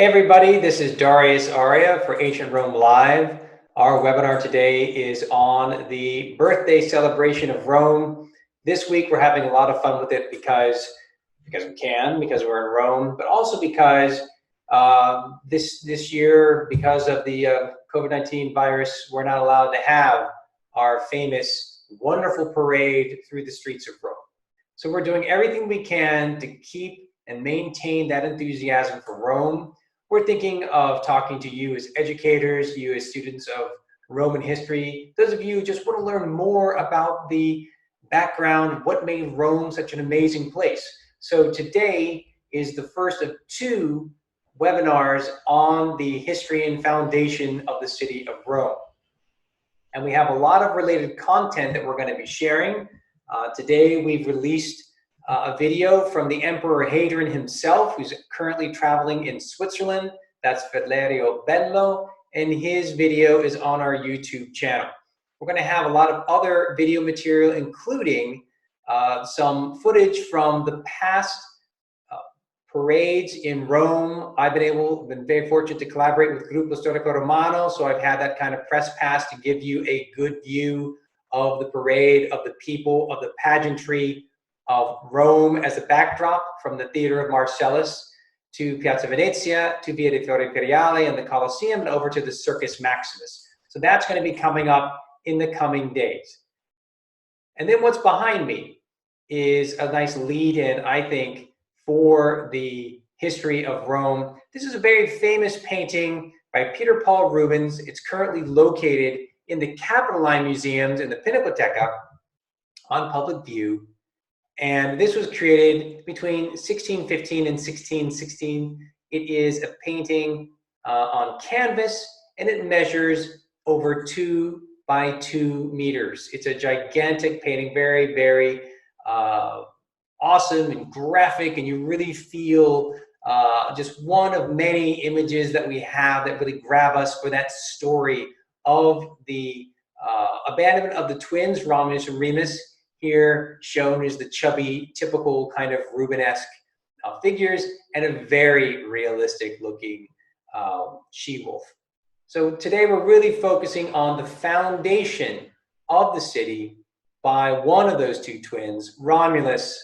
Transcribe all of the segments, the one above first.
Everybody, this is Darius Aria for Ancient Rome Live. Our webinar today is on the birthday celebration of Rome. This week we're having a lot of fun with it because we can, because we're in Rome, but also because this year, because of the COVID-19 virus, we're not allowed to have our famous, wonderful parade through the streets of Rome. So we're doing everything we can to keep and maintain that enthusiasm for Rome. We're thinking of talking to you as educators, you as students of Roman history, those of you who just want to learn more about the background, what made Rome such an amazing place. So today is the first of two webinars on the history and foundation of the city of Rome. And we have a lot of related content that we're going to be sharing. Today we've released a video from the Emperor Hadrian himself, who's currently traveling in Switzerland. That's Valerio Bello, and his video is on our YouTube channel. We're going to have a lot of other video material, including some footage from the past parades in Rome. I've been very fortunate to collaborate with Gruppo Storico Romano, so I've had that kind of press pass to give you a good view of the parade, of the people, of the pageantry of Rome as a backdrop, from the Theater of Marcellus to Piazza Venezia to Via dei Fiori Imperiali and the Colosseum and over to the Circus Maximus. So that's going to be coming up in the coming days. And then what's behind me is a nice lead-in, I think, for the history of Rome. This is a very famous painting by Peter Paul Rubens. It's currently located in the Capitoline Museums in the Pinacoteca on public view. And this was created between 1615 and 1616. It is a painting on canvas, and it measures over 2 by 2 meters. It's a gigantic painting, very, very awesome and graphic, and you really feel just one of many images that we have that really grab us for that story of the abandonment of the twins, Romulus and Remus, here shown as the chubby, typical kind of Rubenesque figures, and a very realistic looking she-wolf. So today we're really focusing on the foundation of the city by one of those two twins, Romulus,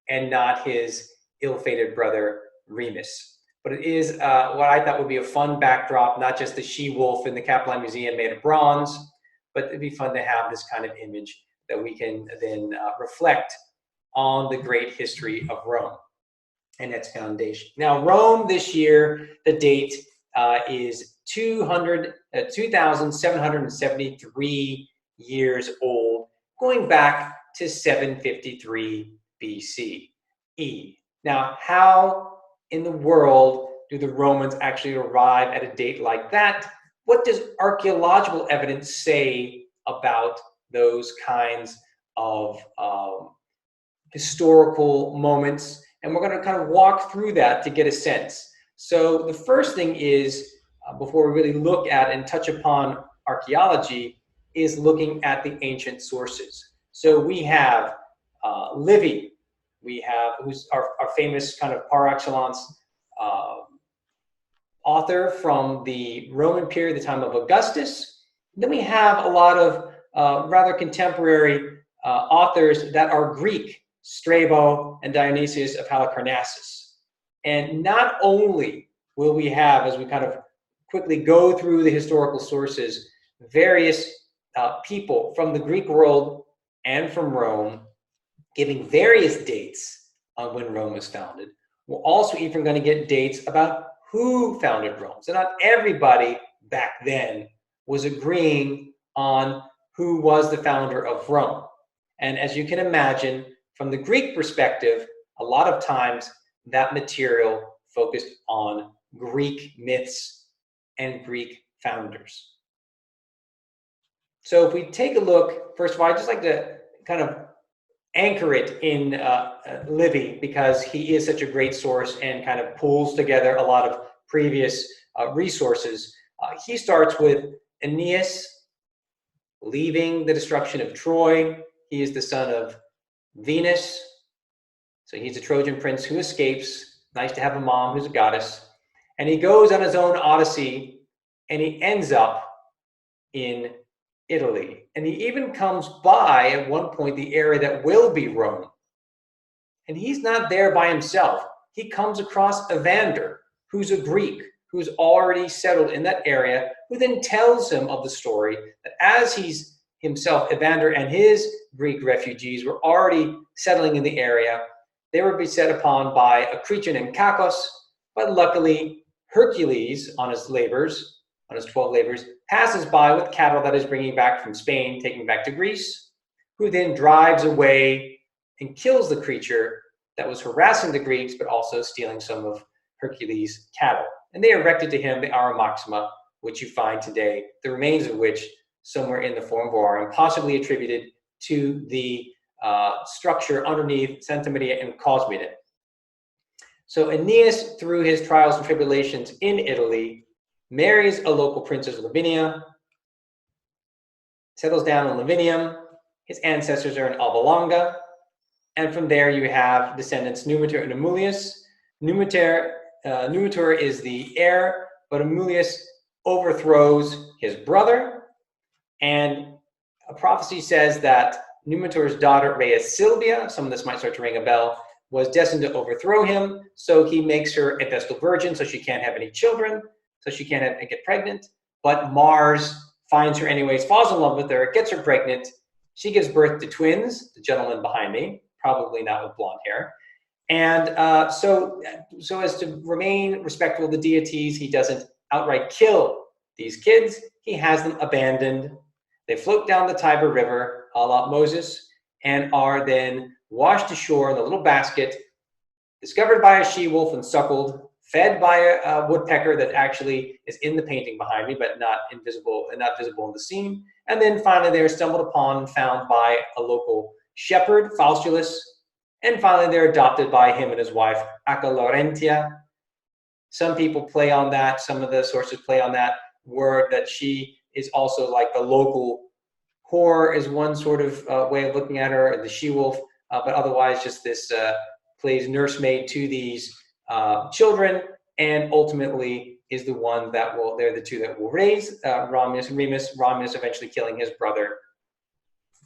and not his ill-fated brother, Remus. But it is what I thought would be a fun backdrop, not just the she-wolf in the Capitoline Museum made of bronze, but it'd be fun to have this kind of image that we can then reflect on the great history of Rome and its foundation. Now, Rome this year, the date is 2,773 years old, going back to 753 BCE. Now, how in the world do the Romans actually arrive at a date like that? What does archaeological evidence say about those kinds of historical moments? And we're going to kind of walk through that to get a sense. So the first thing is, before we really look at and touch upon archaeology, is looking at the ancient sources. So we have Livy, we have, who's our famous kind of par excellence author from the Roman period, the time of Augustus. Then we have a lot of rather contemporary authors that are Greek, Strabo and Dionysius of Halicarnassus. And not only will we have, as we kind of quickly go through the historical sources, various people from the Greek world and from Rome giving various dates on when Rome was founded. We're also even going to get dates about who founded Rome. So not everybody back then was agreeing on who was the founder of Rome. And as you can imagine, from the Greek perspective, a lot of times that material focused on Greek myths and Greek founders. So if we take a look, first of all, I'd just like to kind of anchor it in Livy, because he is such a great source and kind of pulls together a lot of previous resources. He starts with Aeneas leaving the destruction of Troy. He is the son of Venus. So he's a Trojan prince who escapes. Nice to have a mom who's a goddess. And he goes on his own odyssey, and he ends up in Italy. And he even comes by, at one point, the area that will be Rome. And he's not there by himself. He comes across Evander, who's a Greek, who's already settled in that area, who then tells him of the story that as he's himself, Evander and his Greek refugees were already settling in the area, they were beset upon by a creature named Kakos, but luckily Hercules, on his labors, on his 12 labors, passes by with cattle that he's bringing back from Spain, taking back to Greece, who then drives away and kills the creature that was harassing the Greeks, but also stealing some of Hercules' cattle. And they erected to him the Aura Maxima, which you find today, the remains of which somewhere in the Forum Boarum, possibly attributed to the structure underneath Santa Maria in Cosmede. So Aeneas, through his trials and tribulations in Italy, marries a local princess, Lavinia, settles down in Lavinium. His ancestors are in Alba Longa. And from there you have descendants Numitor and Amulius. Numitor is the heir, but Amulius overthrows his brother. And a prophecy says that Numitor's daughter, Rhea Silvia, some of this might start to ring a bell, was destined to overthrow him. So he makes her a Vestal Virgin, so she can't have any children, so she can't get pregnant. But Mars finds her anyways, falls in love with her, gets her pregnant. She gives birth to twins, the gentleman behind me, probably not with blonde hair. And so as to remain respectful of the deities, he doesn't outright kill these kids. He has them abandoned. They float down the Tiber River, a la Moses, and are then washed ashore in a little basket, discovered by a she-wolf and suckled, fed by a woodpecker that actually is in the painting behind me, but not visible in the scene. And then finally they're stumbled upon and found by a local shepherd, Faustulus. And finally they're adopted by him and his wife, Acca Laurentia. Some people play on that. Some of the sources play on that word that she is also like the local whore is one sort of way of looking at her, the she-wolf, but otherwise just this plays nursemaid to these children, and ultimately is the one that they're the two that will raise Romulus and Remus, Romulus eventually killing his brother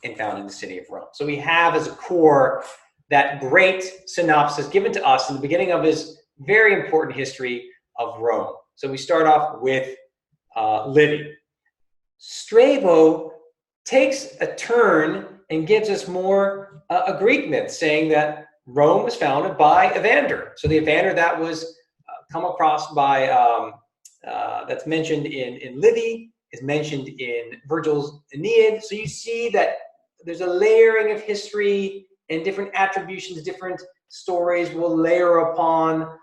and founding the city of Rome. So we have as a core that great synopsis given to us in the beginning of his very important history of Rome. So we start off with Livy. Strabo takes a turn and gives us more a Greek myth, saying that Rome was founded by Evander. So the Evander that was come across by, that's mentioned in Livy, is mentioned in Virgil's Aeneid. So you see that there's a layering of history and different attributions, different stories will layer upon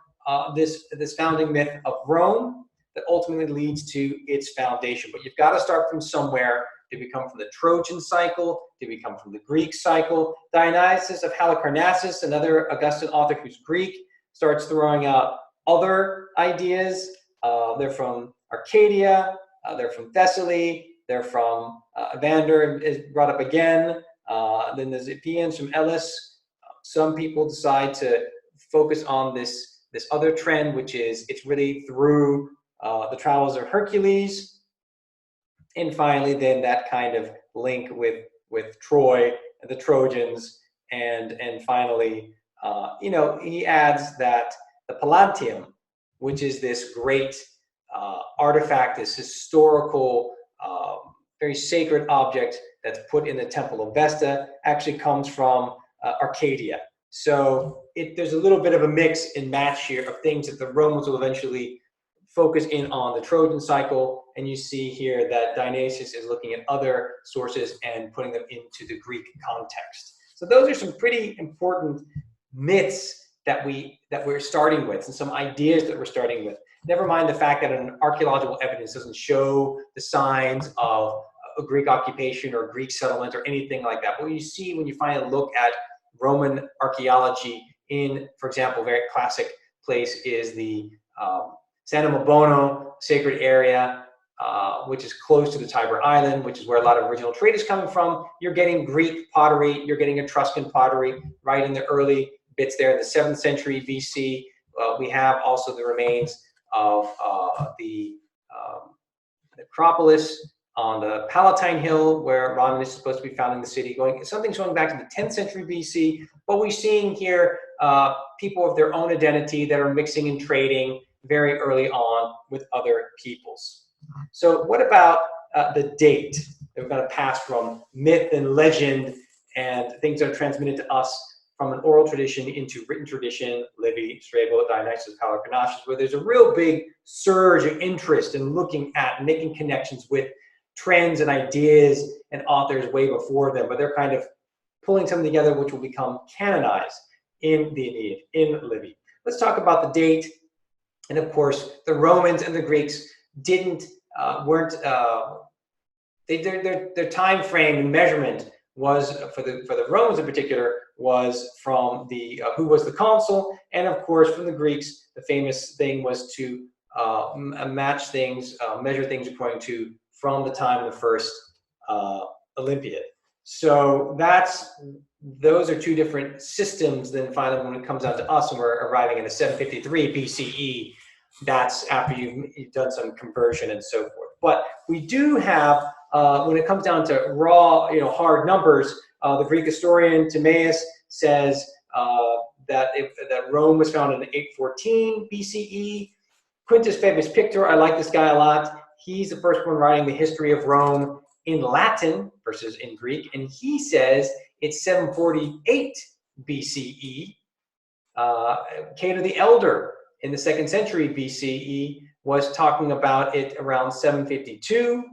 this founding myth of Rome that ultimately leads to its foundation. But you've got to start from somewhere. Did we come from the Trojan cycle? Did we come from the Greek cycle? Dionysius of Halicarnassus, another Augustan author who's Greek, starts throwing out other ideas. They're from Arcadia, they're from Thessaly, they're from Evander is brought up again. Then there's Epeans from Elis. Some people decide to focus on this other trend, which is it's really through the travels of Hercules. And finally, then that kind of link with Troy and the Trojans, and finally, he adds that the Palantium, which is this great artifact, this historical, very sacred object that's put in the Temple of Vesta, actually comes from Arcadia. So there's a little bit of a mix and match here of things that the Romans will eventually focus in on the Trojan cycle, and you see here that Dionysius is looking at other sources and putting them into the Greek context. So those are some pretty important myths that we're starting with, and some ideas that we're starting with. Never mind the fact that an archaeological evidence doesn't show the signs of a Greek occupation or Greek settlement or anything like that. But what you see when you finally look at Roman archaeology in, for example, a very classic place is the Santa Mabono sacred area, which is close to the Tiber Island, which is where a lot of original trade is coming from. You're getting Greek pottery, you're getting Etruscan pottery right in the early bits there in the 7th century BC. We have also the remains of the Acropolis on the Palatine Hill, where Romulus is supposed to be founding the city. Something's going back to the 10th century BC, but we're seeing here people of their own identity that are mixing and trading very early on with other peoples. So what about the date? We're going to pass from myth and legend and things that are transmitted to us from an oral tradition into written tradition, Livy, Strabo, Dionysius, Halicarnassus, where there's a real big surge of interest in looking at making connections with trends and ideas and authors way before them, but they're kind of pulling something together which will become canonized in the Aeneid, in Livy. Let's talk about the date. And of course, the Romans and the Greeks their time frame and measurement was, for the Romans in particular, was from the who was the consul, and of course from the Greeks, the famous thing was to match things, measure things according to from the time of the first Olympiad. So those are two different systems. Then finally, when it comes down to us, and we're arriving in the 753 BCE, that's after you've done some conversion and so forth. But we do have, when it comes down to raw, hard numbers, the Greek historian Timaeus says that Rome was founded in 814 BCE. Quintus Fabius Pictor, I like this guy a lot. He's the first one writing the history of Rome in Latin versus in Greek, and he says it's 748 BCE. Cato the Elder in the 2nd century BCE was talking about it around 752.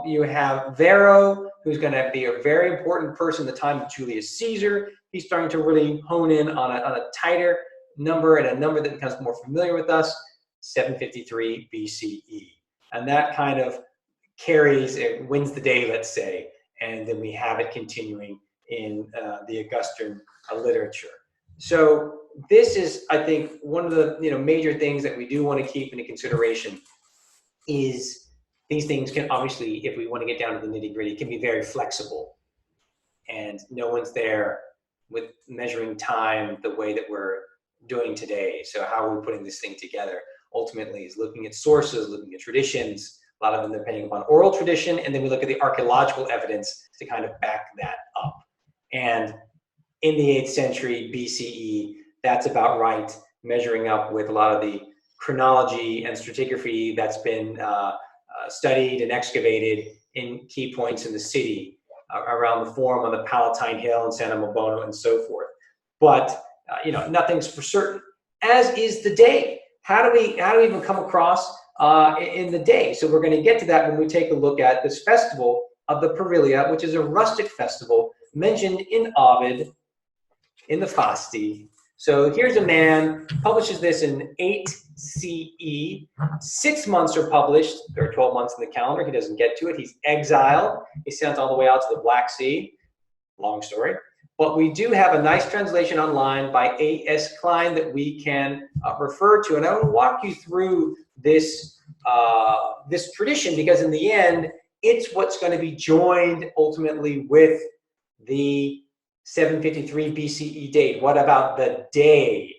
You have Varro, who's going to be a very important person in the time of Julius Caesar. He's starting to really hone in on a tighter number and a number that becomes more familiar with us, 753 BCE. And that kind of it wins the day, let's say, and then we have it continuing in the Augustan literature. So this is, I think, one of the major things that we do want to keep into consideration is these things can obviously, if we want to get down to the nitty-gritty, can be very flexible, and no one's there with measuring time the way that we're doing today. So how are we putting this thing together? Ultimately, is looking at sources, looking at traditions. A lot of them depending upon oral tradition, and then we look at the archaeological evidence to kind of back that up. And in the 8th century BCE, that's about right, measuring up with a lot of the chronology and stratigraphy that's been studied and excavated in key points in the city, around the Forum on the Palatine Hill and Santa Mobono and so forth. But nothing's for certain, as is the day. How do we even come across in the day? So we're going to get to that when we take a look at this festival of the Parilia, which is a rustic festival mentioned in Ovid in the Fasti. So here's a man, publishes this in 8 CE. 6 months are published. There are 12 months in the calendar. He doesn't get to it. He's exiled. He's sent all the way out to the Black Sea. Long story. But we do have a nice translation online by A.S. Klein that we can refer to. And I want to walk you through this, this tradition, because in the end, it's what's going to be joined ultimately with the 753 BCE date. What about the day?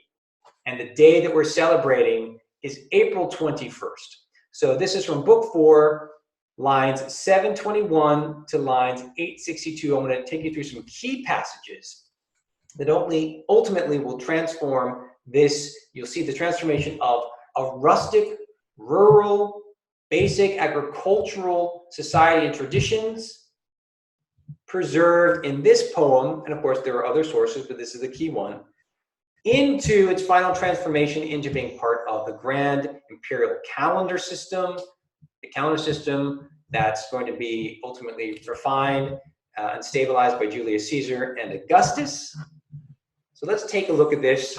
And the day that we're celebrating is April 21st. So this is from Book 4, lines 721 to lines 862. I'm going to take you through some key passages that ultimately will transform this. You'll see the transformation of a rustic, rural, basic agricultural society and traditions preserved in this poem, and of course there are other sources, but this is the key one, into its final transformation into being part of the grand imperial calendar system, the calendar system that's going to be ultimately refined and stabilized by Julius Caesar and Augustus. So let's take a look at this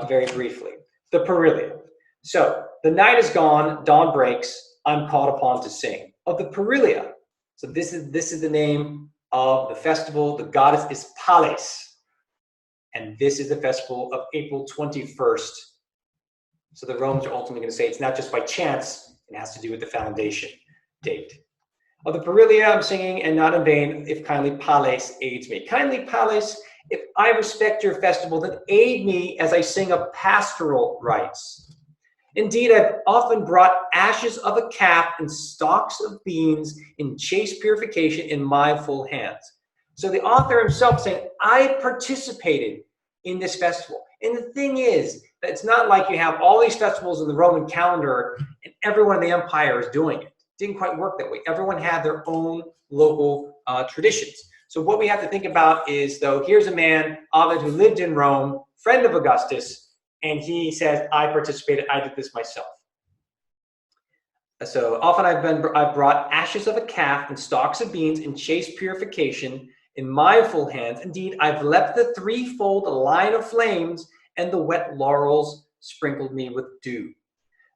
very briefly. The Parilia. So the night is gone, dawn breaks, I'm called upon to sing. Of the Parilia. So this is the name of the festival. The goddess is Pallas. And this is the festival of April 21st. So the Romans are ultimately going to say it's not just by chance, it has to do with the foundation date. Of the Parilia I'm singing, and not in vain, if kindly Pallas aids me. Kindly Pallas, if I respect your festival, then aid me as I sing of pastoral rites. Indeed, I've often brought ashes of a calf and stalks of beans in chaste purification in my full hands. So the author himself saying, I participated in this festival. And the thing is, that it's not like you have all these festivals in the Roman calendar and everyone in the empire is doing it. It didn't quite work that way. Everyone had their own local traditions. So what we have to think about is, though, here's a man, Ovid, who lived in Rome, friend of Augustus, and he says, I participated, I did this myself. So often I've brought ashes of a calf and stalks of beans in chaste purification in my full hands. Indeed, I've left the threefold line of flames, and the wet laurels sprinkled me with dew.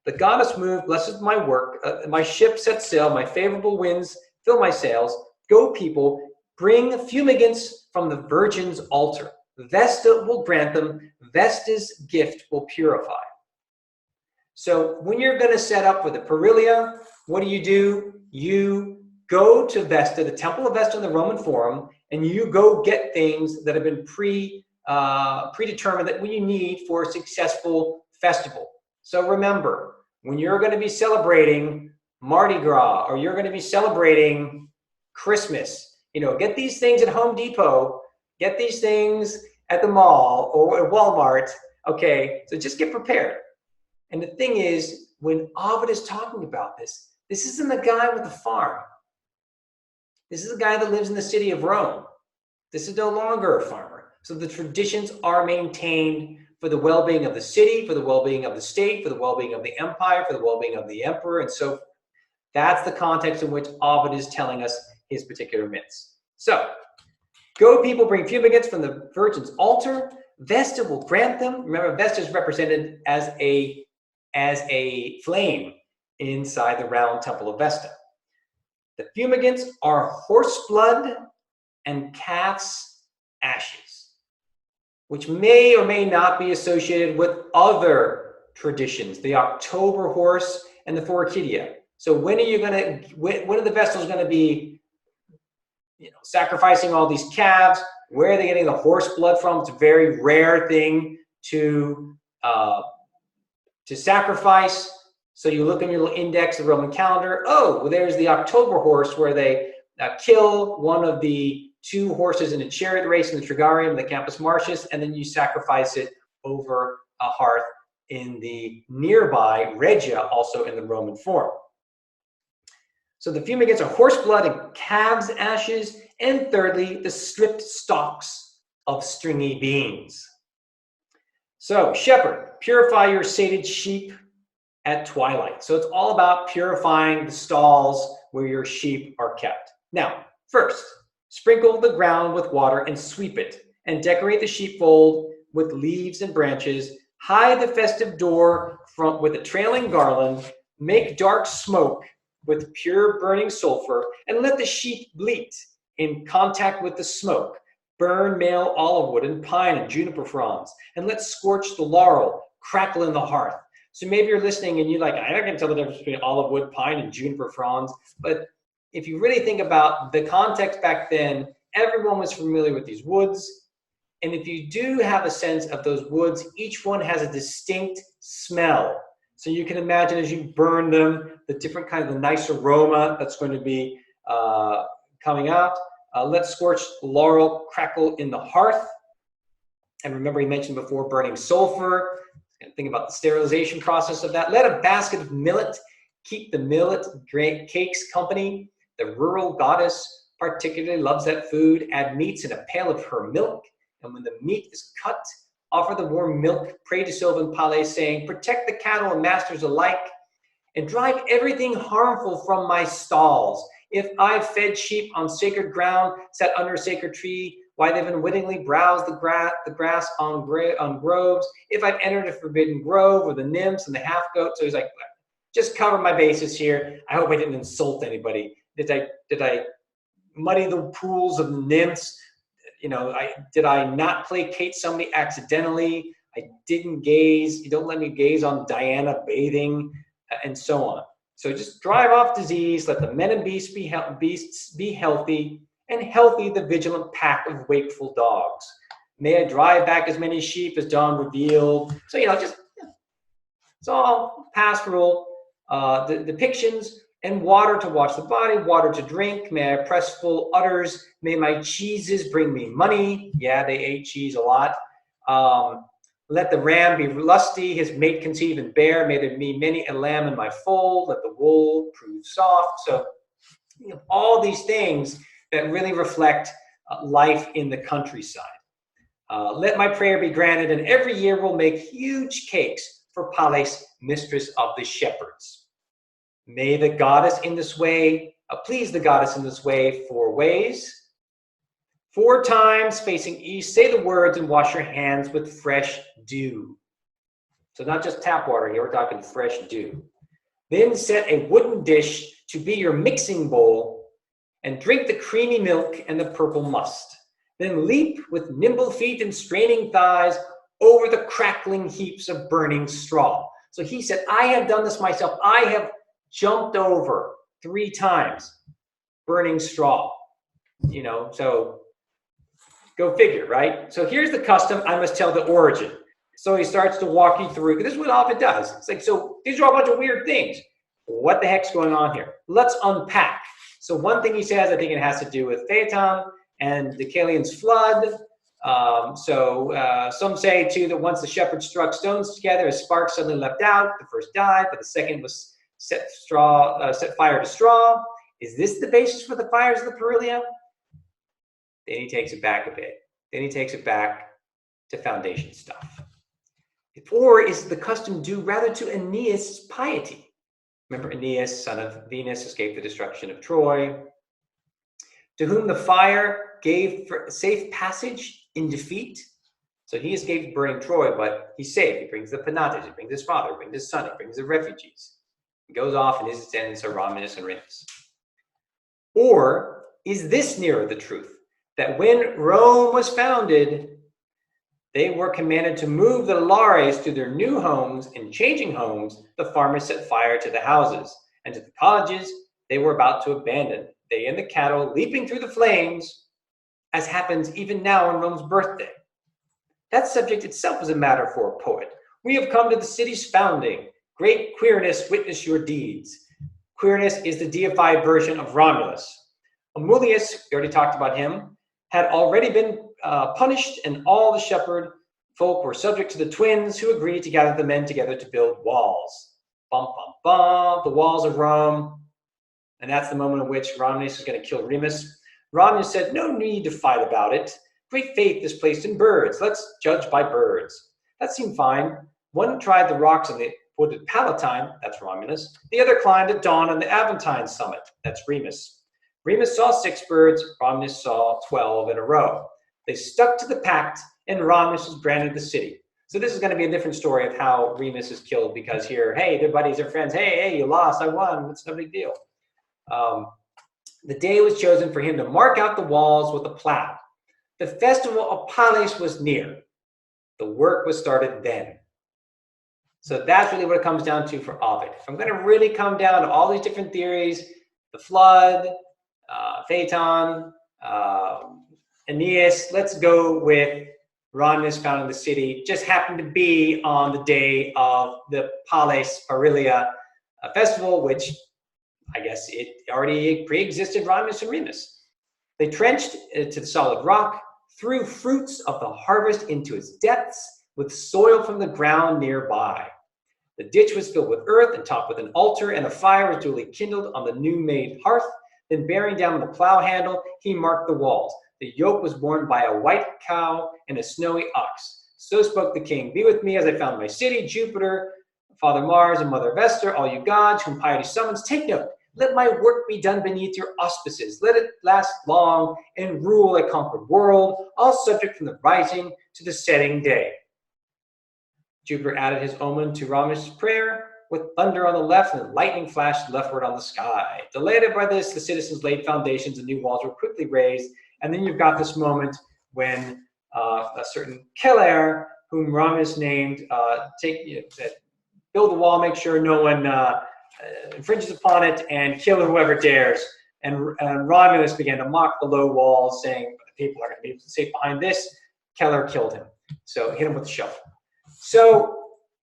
The goddess moved, blesses my work. My ship set sail, my favorable winds fill my sails. Go, people, bring fumigants from the Virgin's altar. Vesta will grant them. Vesta's gift will purify. So when you're going to set up for the Parilia, what do? You go to Vesta, the Temple of Vesta in the Roman Forum, and you go get things that have been predetermined that you need for a successful festival. So remember, when you're going to be celebrating Mardi Gras or you're going to be celebrating Christmas, get these things at Home Depot, get these things at the mall or at Walmart. Okay, so just get prepared. And the thing is, when Ovid is talking about this isn't the guy with the farm. This is the guy that lives in the city of Rome. This is no longer a farmer. So the traditions are maintained for the well-being of the city, for the well-being of the state, for the well-being of the empire, for the well-being of the emperor, and so forth. That's the context in which Ovid is telling us his particular myths. So, go, people, bring fumigants from the Virgin's altar. Vesta will grant them. Remember, Vesta is represented as a flame inside the round temple of Vesta. The fumigants are horse blood and calf's ashes, which may or may not be associated with other traditions, the October horse and the Forcidia. So when are the Vestals going to be sacrificing all these calves? Where are they getting the horse blood from? It's a very rare thing to sacrifice. So you look in your little index of the Roman calendar. Oh, well, there's the October horse where they kill one of the two horses in a chariot race in the Trigarium, the Campus Martius, and then you sacrifice it over a hearth in the nearby Regia, also in the Roman Forum. So the fumigants are horse blood and calves' ashes, and thirdly, the stripped stalks of stringy beans. So, shepherd, purify your sated sheep at twilight. So it's all about purifying the stalls where your sheep are kept. Now, first, sprinkle the ground with water and sweep it, and decorate the sheepfold with leaves and branches. Hide the festive door with a trailing garland. Make dark smoke with pure burning sulfur, and let the sheep bleat in contact with the smoke. Burn male olive wood and pine and juniper fronds, and let scorch the laurel crackle in the hearth. So maybe you're listening and you're like, I can tell the difference between olive wood, pine, and juniper fronds. But if you really think about the context back then, everyone was familiar with these woods. And if you do have a sense of those woods, each one has a distinct smell. So you can imagine as you burn them, the different kind of the nice aroma that's going to be coming out. Let scorched laurel crackle in the hearth. And remember, he mentioned before burning sulfur. Think about the sterilization process of that. Let a basket of millet keep the millet cakes company. The rural goddess particularly loves that food. Add meats in a pail of her milk. And when the meat is cut, offer the warm milk. Pray to Sylvan Palais, saying, protect the cattle and masters alike, and drive everything harmful from my stalls. If I've fed sheep on sacred ground, sat under a sacred tree, why they've unwittingly browsed the grass on groves, if I've entered a forbidden grove with the nymphs and the half-goat. So he's like, just cover my bases here. I hope I didn't insult anybody. Did I muddy the pools of nymphs? Did I not placate somebody accidentally? I didn't gaze. You don't let me gaze on Diana bathing, and so on. So just drive off disease. Let the men and beasts be healthy, and healthy the vigilant pack of wakeful dogs. May I drive back as many sheep as dawn revealed. So, It's all pastoral depictions. And water to wash the body, water to drink. May I press full udders. May my cheeses bring me money. Yeah, they ate cheese a lot. Let the ram be lusty, his mate conceive and bear. May there be many a lamb in my fold. Let the wool prove soft. So you know, all these things that really reflect life in the countryside. Let my prayer be granted, and every year we'll make huge cakes for Pales, mistress of the shepherds. May the goddess in this way, please the goddess in this way 4 ways. 4 times facing east, say the words and wash your hands with fresh dew. So not just tap water here, we're talking fresh dew. Then set a wooden dish to be your mixing bowl and drink the creamy milk and the purple must. Then leap with nimble feet and straining thighs over the crackling heaps of burning straw. So he said, I have done this myself. I have jumped over 3 times burning straw. You know, so go figure, right? So here's the custom. I must tell the origin. So he starts to walk you through. This is what Ovid does. It's like, so these are all a bunch of weird things. What the heck's going on here? Let's unpack. So one thing he says, I think it has to do with Phaeton and Deucalion's flood. Some say too that once the shepherds struck stones together, a spark suddenly leapt out. The first died, but the second was set fire to straw. Is this the basis for the fires of the Parilia? Then he takes it back a bit. Then he takes it back to foundation stuff. Or is the custom due rather to Aeneas' piety? Remember, Aeneas, son of Venus, escaped the destruction of Troy, to whom the fire gave safe passage in defeat. So he escaped burning Troy, but he's safe. He brings the Penates, he brings his father, he brings his son, he brings the refugees. He goes off, and his descendants are Romulus and Remus. Or is this nearer the truth? That when Rome was founded, they were commanded to move the lares to their new homes. In changing homes, the farmers set fire to the houses, and to the cottages they were about to abandon, they and the cattle leaping through the flames, as happens even now on Rome's birthday. That subject itself is a matter for a poet. We have come to the city's founding. Great Quirinius, witness your deeds. Quirinius is the deified version of Romulus. Amulius, we already talked about him, had already been punished, and all the shepherd folk were subject to the twins who agreed to gather the men together to build walls. Bum, bum, bum, the walls of Rome. And that's the moment in which Romulus is going to kill Remus. Romulus said, no need to fight about it. Great faith is placed in birds. Let's judge by birds. That seemed fine. One tried the rocks on the wooded Palatine, that's Romulus. The other climbed at dawn on the Aventine summit, that's Remus. Remus saw 6 birds, Romulus saw 12 in a row. They stuck to the pact, and Romulus was granted the city. So this is going to be a different story of how Remus is killed, because here, hey, they're buddies, they're friends. Hey, you lost, I won. It's no big deal. The day was chosen for him to mark out the walls with a plow. The festival of Pales was near. The work was started then. So that's really what it comes down to for Ovid. If I'm going to really come down to all these different theories, the flood, Phaeton, Aeneas, let's go with Romulus founding the city. Just happened to be on the day of the Pales Parilia festival, which I guess it already pre-existed Romulus and Remus. They trenched to the solid rock, threw fruits of the harvest into its depths, with soil from the ground nearby. The ditch was filled with earth and topped with an altar, and a fire was duly kindled on the new-made hearth. Then bearing down the plow handle, he marked the walls. The yoke was borne by a white cow and a snowy ox. So spoke the king, be with me as I found my city, Jupiter, Father Mars, and Mother Vesta, all you gods whom piety summons. Take note, let my work be done beneath your auspices. Let it last long and rule a conquered world, all subject from the rising to the setting day. Jupiter added his omen to Romulus' prayer, with thunder on the left and lightning flashed leftward on the sky. Delighted by this, the citizens laid foundations and new walls were quickly raised. And then you've got this moment when a certain Keller, whom Romulus named, said, build the wall, make sure no one infringes upon it, and kill whoever dares. And Romulus began to mock the low walls, saying, the people are going to be safe behind this. Keller killed him. So hit him with a shovel. So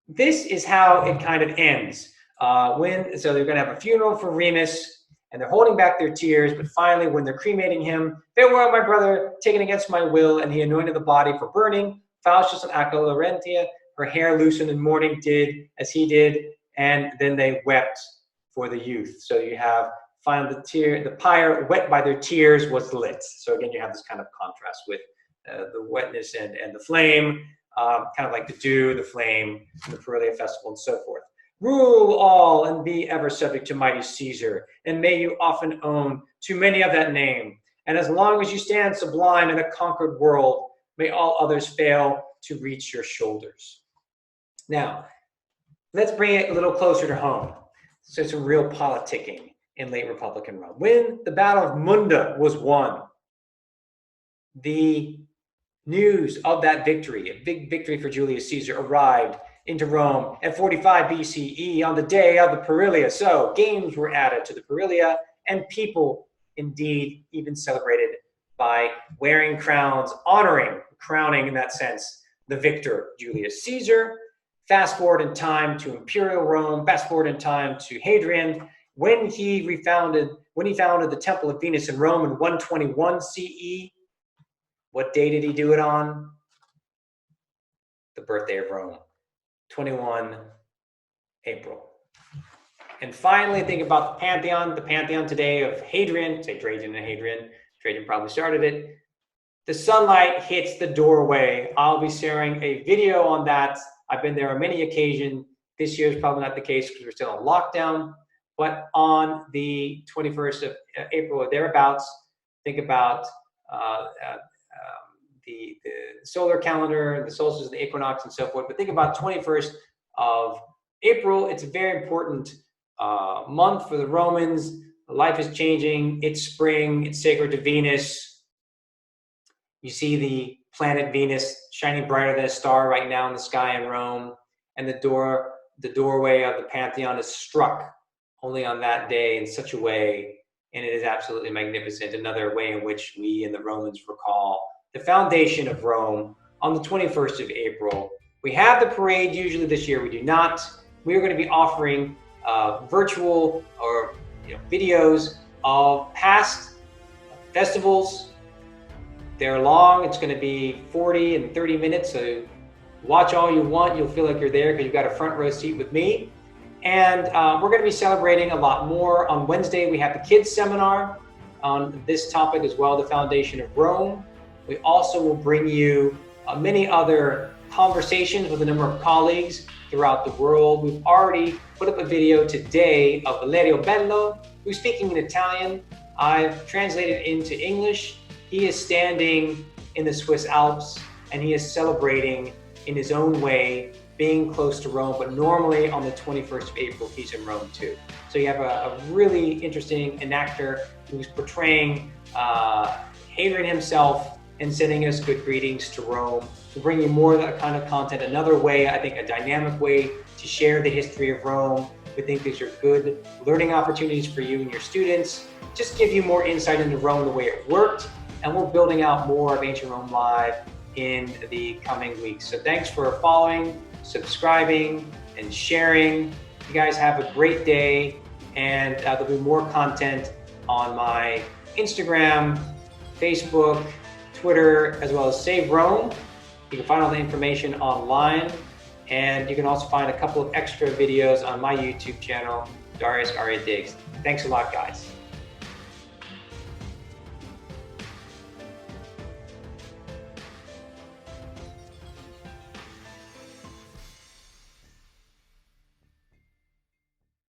this is how it kind of ends. So they're going to have a funeral for Remus, and they're holding back their tears, but finally, when they're cremating him, farewell, my brother, taken against my will, and he anointed the body for burning. Faustus and Acca her hair loosened in mourning, did as he did, and then they wept for the youth. So you have finally the pyre wet by their tears was lit. So again, you have this kind of contrast with the wetness and the flame, kind of like the dew, the flame, the Parilia festival, and so forth. Rule all and be ever subject to mighty Caesar, and may you often own too many of that name. And as long as you stand sublime in a conquered world, may all others fail to reach your shoulders. Now, let's bring it a little closer to home. So some real politicking in late Republican Rome. When the Battle of Munda was won, the news of that victory, a big victory for Julius Caesar, arrived into Rome at 45 BCE on the day of the Parilia. So games were added to the Parilia, and people indeed even celebrated by wearing crowns, crowning in that sense, the victor, Julius Caesar. Fast forward in time to imperial Rome, fast forward in time to Hadrian, when he founded the Temple of Venus in Rome in 121 CE. What day did he do it on? The birthday of Rome, 21 April. And finally, think about the Pantheon today of Hadrian, say Trajan and Hadrian. Trajan probably started it. The sunlight hits the doorway. I'll be sharing a video on that. I've been there on many occasions. This year is probably not the case because we're still in lockdown. But on the 21st of April or thereabouts, think about the solar calendar, the solstice, the equinox, and so forth. But think about 21st of April. It's a very important month for the Romans. Life is changing. It's spring. It's sacred to Venus. You see the planet Venus shining brighter than a star right now in the sky in Rome. And the doorway of the Pantheon is struck only on that day in such a way, and it is absolutely magnificent. Another way in which we and the Romans recall the foundation of Rome on the 21st of April. We have the parade usually. This year we do not. We are going to be offering virtual or videos of past festivals. They're long. It's going to be 40 and 30 minutes. So watch all you want. You'll feel like you're there because you've got a front row seat with me. And we're going to be celebrating a lot more. On Wednesday, we have the kids seminar on this topic as well, the foundation of Rome. We also will bring you many other conversations with a number of colleagues throughout the world. We've already put up a video today of Valerio Bello, who's speaking in Italian. I've translated into English. He is standing in the Swiss Alps, and he is celebrating in his own way being close to Rome, but normally on the 21st of April, he's in Rome too. So you have a really interesting enactor who's portraying Hadrian himself and sending us good greetings to Rome. We'll bring you more of that kind of content. Another way, I think, a dynamic way to share the history of Rome. We think these are good learning opportunities for you and your students. Just give you more insight into Rome, the way it worked, and we're building out more of Ancient Rome Live in the coming weeks. So thanks for following, subscribing, and sharing. You guys have a great day, and there'll be more content on my Instagram, Facebook, Twitter, as well as Save Rome. You can find all the information online, and you can also find a couple of extra videos on my YouTube channel, Darius Aria Diggs. Thanks a lot, guys.